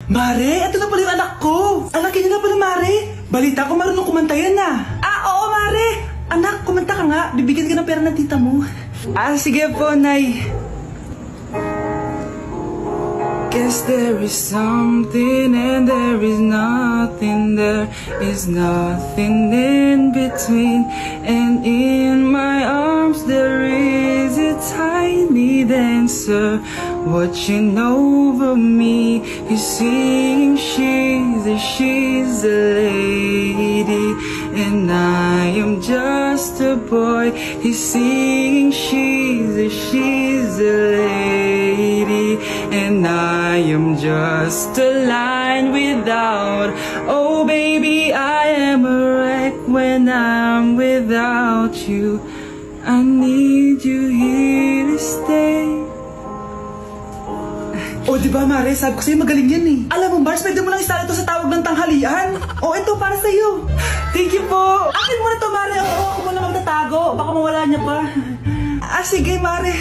Mare, ito na pala yung anak ko. Anak niya na pala, Mare. Balita ko marunong kumanta yan oo, Mare. Anak, kumanta ka nga. Bibigyan ka ng pera ng tita mo. Sige po, Nay. Guess there is something and there is nothing. There is nothing in between. And in my arms there is a tiny dancer watching over me. He's singing, she's a lady, and I am just a boy. He's singing, she's a lady, and I am just a line without. Oh baby, I am a wreck when I'm without you. I need you here to stay. Di ba, Mare? Sabi ko sa'yo, magaling yan Alam mo, Mars, pwede mo lang istala ito sa tawag ng tanghalian. Ito, para sa'yo. Thank you po. Akin mo na to, Mare. Ako muna magtatago. Baka mawala niya pa. Sige, Mare.